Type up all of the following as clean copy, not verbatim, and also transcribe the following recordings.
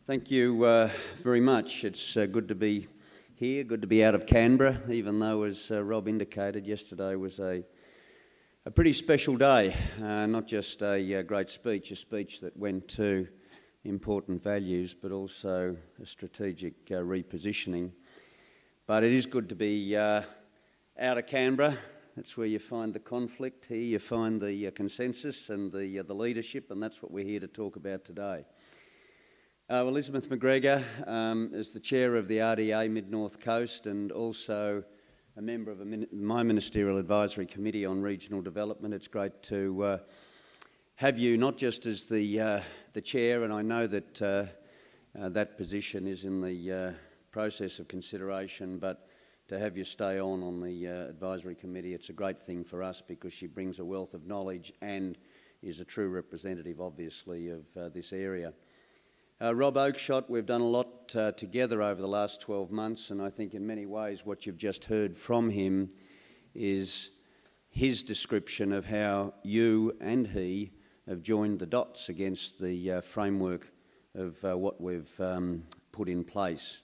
Thank you very much. It's good to be here, good to be out of Canberra, even though, as Rob indicated, yesterday was a pretty special day. Not just a great speech, a speech that went to important values, but also a strategic repositioning. But it is good to be out of Canberra. That's where you find the conflict. Here you find the consensus and the leadership, and that's what we're here to talk about today. Elizabeth McGregor is the chair of the RDA Mid-North Coast and also a member of my Ministerial Advisory Committee on Regional Development. It's great to have you not just as the chair, and I know that that position is in the process of consideration, but to have you stay on the Advisory Committee. It's a great thing for us because she brings a wealth of knowledge and is a true representative, obviously, of this area. Rob Oakeshott, we've done a lot together over the last 12 months, and I think in many ways what you've just heard from him is his description of how you and he have joined the dots against the framework of what we've put in place.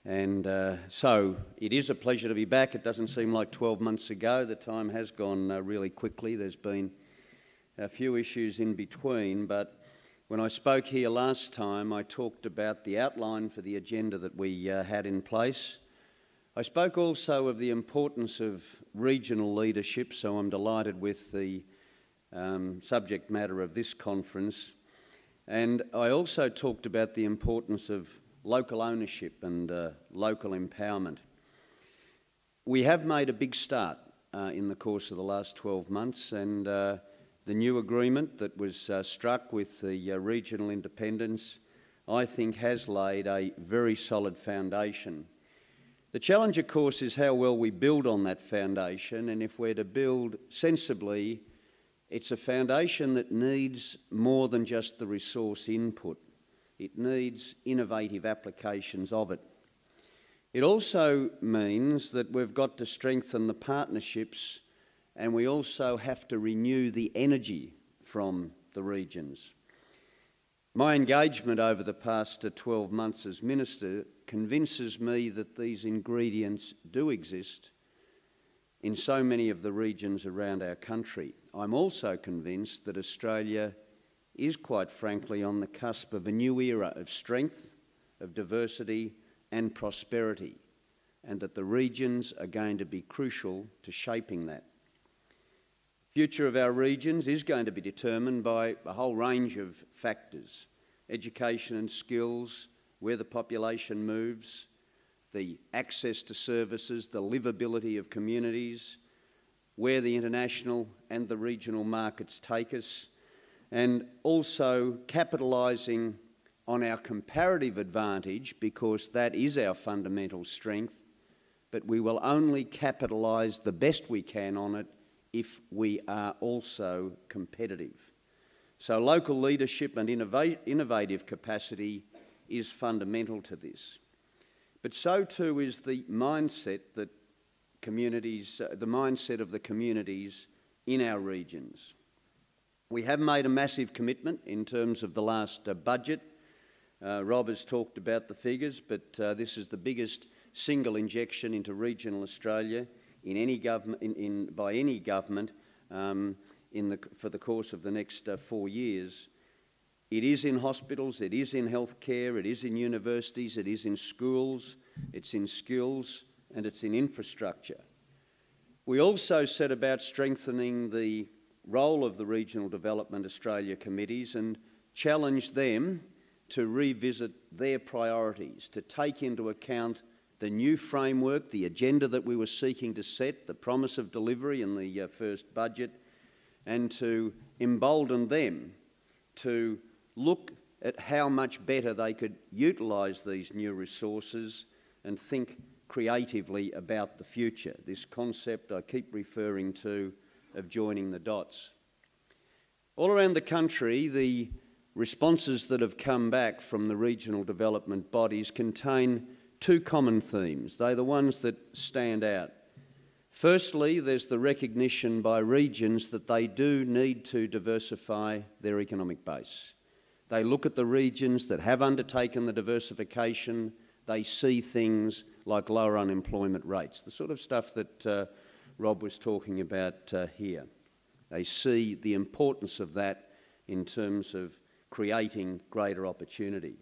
And so it is a pleasure to be back. It doesn't seem like 12 months ago. The time has gone really quickly. There's been a few issues in between, but when I spoke here last time, I talked about the outline for the agenda that we had in place. I spoke also of the importance of regional leadership, so I'm delighted with the subject matter of this conference. And I also talked about the importance of local ownership and local empowerment. We have made a big start in the course of the last 12 months, and the new agreement that was struck with the regional independents, I think, has laid a very solid foundation. The challenge, of course, is how well we build on that foundation, and if we're to build sensibly, it's a foundation that needs more than just the resource input. It needs innovative applications of it. It also means that we've got to strengthen the partnerships, and we also have to renew the energy from the regions. My engagement over the past 12 months as Minister convinces me that these ingredients do exist in so many of the regions around our country. I'm also convinced that Australia is, quite frankly, on the cusp of a new era of strength, of diversity and prosperity, and that the regions are going to be crucial to shaping that. The future of our regions is going to be determined by a whole range of factors: education and skills, where the population moves, the access to services, the livability of communities, where the international and the regional markets take us, and also capitalising on our comparative advantage, because that is our fundamental strength, but we will only capitalise the best we can on it if we are also competitive. So local leadership and innovative capacity is fundamental to this. But so too is the mindset that the mindset of the communities in our regions. We have made a massive commitment in terms of the last budget. Rob has talked about the figures, but this is the biggest single injection into regional Australia in any government, by any government for the course of the next 4 years. It is in hospitals, it is in healthcare, it is in universities, it is in schools, it's in skills, and it's in infrastructure. We also set about strengthening the role of the Regional Development Australia committees and challenged them to revisit their priorities, to take into account the new framework, the agenda that we were seeking to set, the promise of delivery in the first budget, and to embolden them to look at how much better they could utilise these new resources and think creatively about the future, this concept I keep referring to of joining the dots. All around the country, the responses that have come back from the regional development bodies contain two common themes. They're the ones that stand out. Firstly, there's the recognition by regions that they do need to diversify their economic base. They look at the regions that have undertaken the diversification. They see things like lower unemployment rates, the sort of stuff that Rob was talking about here. They see the importance of that in terms of creating greater opportunity.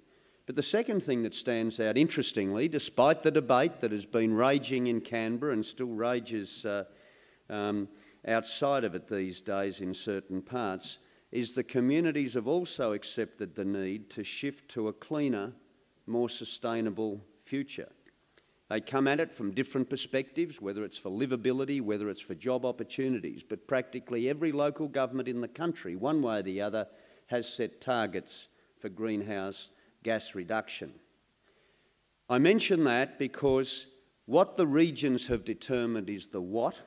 But the second thing that stands out, interestingly, despite the debate that has been raging in Canberra and still rages outside of it these days in certain parts, is the communities have also accepted the need to shift to a cleaner, more sustainable future. They come at it from different perspectives, whether it's for livability, whether it's for job opportunities, but practically every local government in the country, one way or the other, has set targets for greenhouse gas reduction. I mention that because what the regions have determined is the what.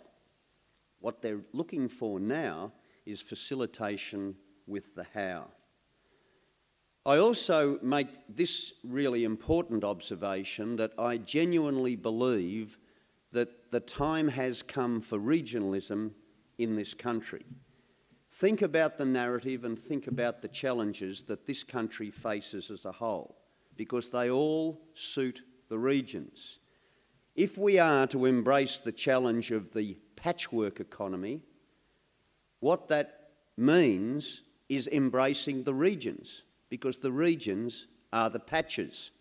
What they're looking for now is facilitation with the how. I also make this really important observation that I genuinely believe that the time has come for regionalism in this country. Think about the narrative and think about the challenges that this country faces as a whole, because they all suit the regions. If we are to embrace the challenge of the patchwork economy, what that means is embracing the regions, because the regions are the patches.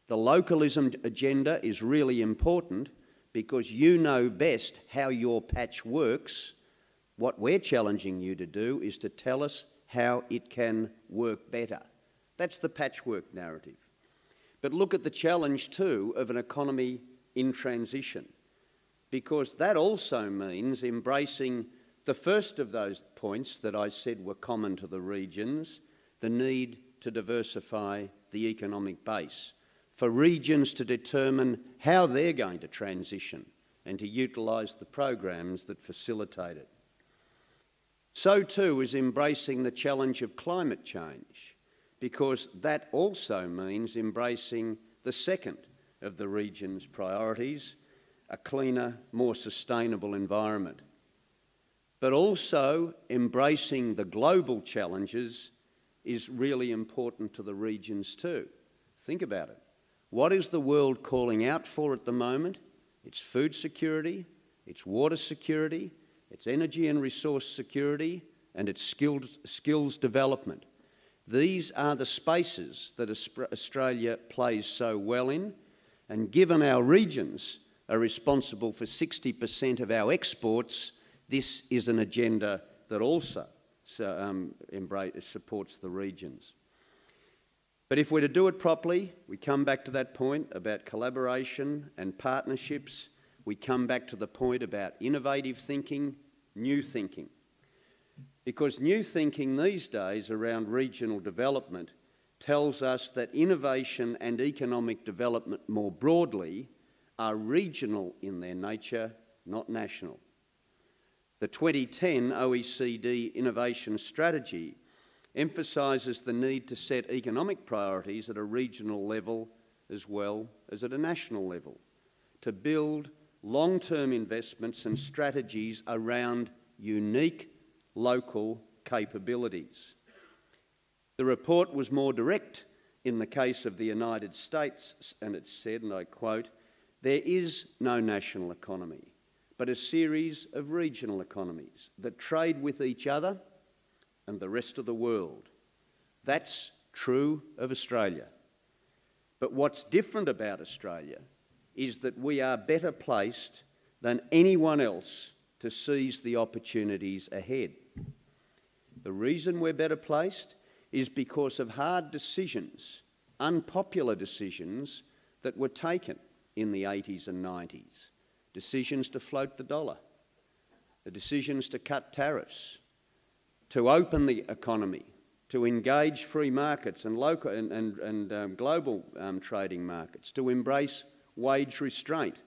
The localism agenda is really important because you know best how your patch works. What we're challenging you to do is to tell us how it can work better. That's the patchwork narrative. But look at the challenge too of an economy in transition, because that also means embracing the first of those points that I said were common to the regions, the need to diversify the economic base, for regions to determine how they're going to transition and to utilise the programs that facilitate it. So too is embracing the challenge of climate change, because that also means embracing the second of the region's priorities, a cleaner, more sustainable environment. But also embracing the global challenges is really important to the regions too. Think about it. What is the world calling out for at the moment? It's food security, it's water security, it's energy and resource security, and it's skills development. These are the spaces that Australia plays so well in, and given our regions are responsible for 60% of our exports, this is an agenda that also supports the regions. But if we're to do it properly, we come back to that point about collaboration and partnerships. We come back to the point about innovative thinking, new thinking. Because new thinking these days around regional development tells us that innovation and economic development more broadly are regional in their nature, not national. The 2010 OECD Innovation Strategy emphasises the need to set economic priorities at a regional level as well as at a national level, to build long-term investments and strategies around unique local capabilities. The report was more direct in the case of the United States, and it said, and I quote, "There is no national economy, but a series of regional economies that trade with each other and the rest of the world." That's true of Australia. But what's different about Australia is that we are better placed than anyone else to seize the opportunities ahead. The reason we're better placed is because of hard decisions, unpopular decisions that were taken in the 80s and 90s. Decisions to float the dollar, the decisions to cut tariffs, to open the economy, to engage free markets and local and global trading markets, to embrace wage restraint,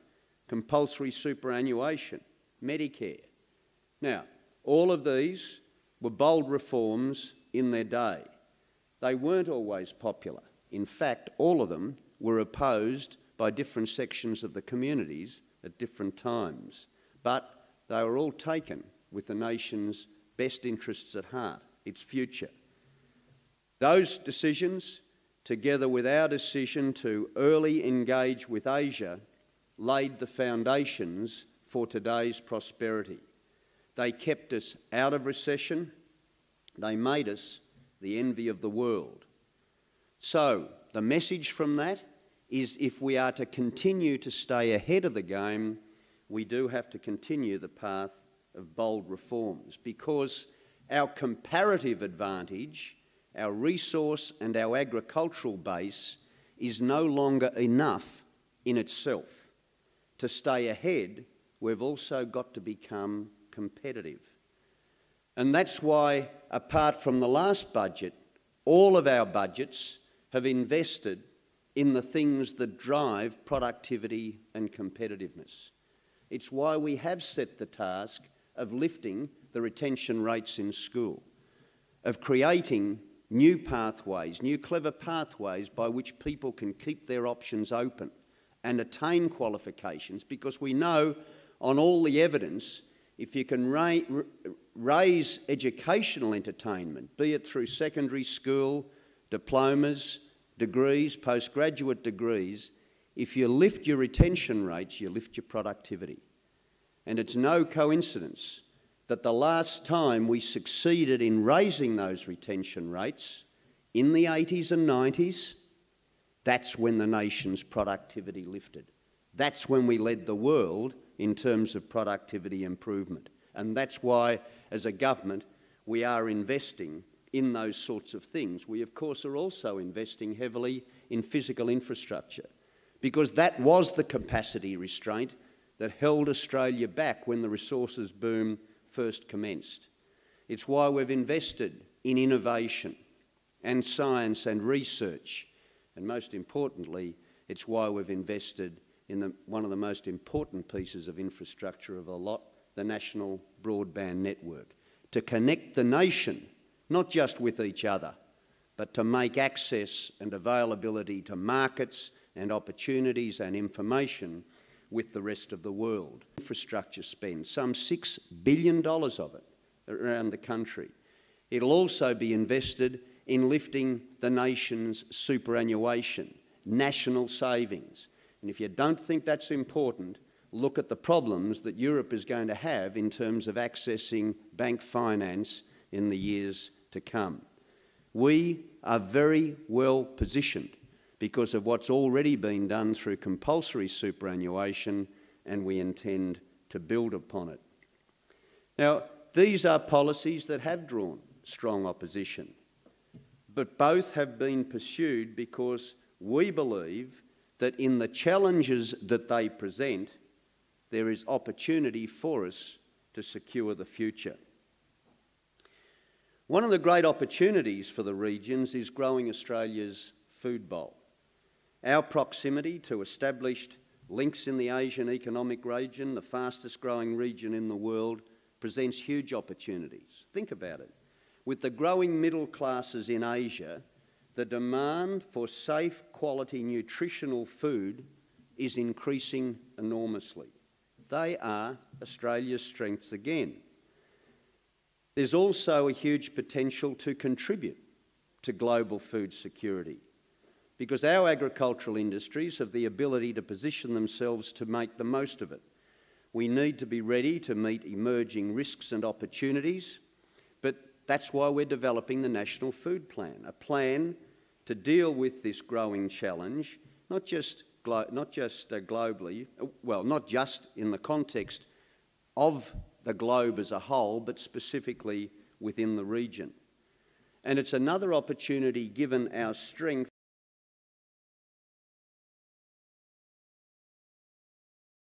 compulsory superannuation, Medicare. Now, all of these were bold reforms in their day. They weren't always popular. In fact, all of them were opposed by different sections of the communities at different times, but they were all taken with the nation's best interests at heart, its future. Those decisions, together with our decision to early engage with Asia, laid the foundations for today's prosperity. They kept us out of recession. They made us the envy of the world. So, the message from that is if we are to continue to stay ahead of the game, we do have to continue the path of bold reforms, because our comparative advantage, our resource and our agricultural base is no longer enough in itself. To stay ahead, we've also got to become competitive. And that's why, apart from the last budget, all of our budgets have invested in the things that drive productivity and competitiveness. It's why we have set the task of lifting the retention rates in school, of creating new pathways, new clever pathways by which people can keep their options open and attain qualifications, because we know on all the evidence, if you can raise educational entertainment, be it through secondary school, diplomas, degrees, postgraduate degrees, if you lift your retention rates, you lift your productivity. And it's no coincidence that the last time we succeeded in raising those retention rates, in the 80s and 90s, that's when the nation's productivity lifted. That's when we led the world in terms of productivity improvement. And that's why, as a government, we are investing in those sorts of things. We, of course, are also investing heavily in physical infrastructure, because that was the capacity restraint that held Australia back when the resources boom first commenced. It's why we've invested in innovation and science and research. And most importantly, it's why we've invested in one of the most important pieces of infrastructure of a lot, the national broadband network, to connect the nation, not just with each other, but to make access and availability to markets and opportunities and information with the rest of the world. Infrastructure spend, some $6 billion of it around the country. It'll also be invested in lifting the nation's superannuation, national savings. And if you don't think that's important, look at the problems that Europe is going to have in terms of accessing bank finance in the years to come. We are very well positioned because of what's already been done through compulsory superannuation, and we intend to build upon it. Now, these are policies that have drawn strong opposition, but both have been pursued because we believe that in the challenges that they present, there is opportunity for us to secure the future. One of the great opportunities for the regions is growing Australia's food bowl. Our proximity to established links in the Asian economic region, the fastest growing region in the world, presents huge opportunities. Think about it. With the growing middle classes in Asia, the demand for safe, quality, nutritional food is increasing enormously. They are Australia's strengths again. There's also a huge potential to contribute to global food security, because our agricultural industries have the ability to position themselves to make the most of it. We need to be ready to meet emerging risks and opportunities, but that's why we're developing the National Food Plan, a plan to deal with this growing challenge, not just globally, well, not just in the context of the globe as a whole, but specifically within the region. And it's another opportunity, given our strength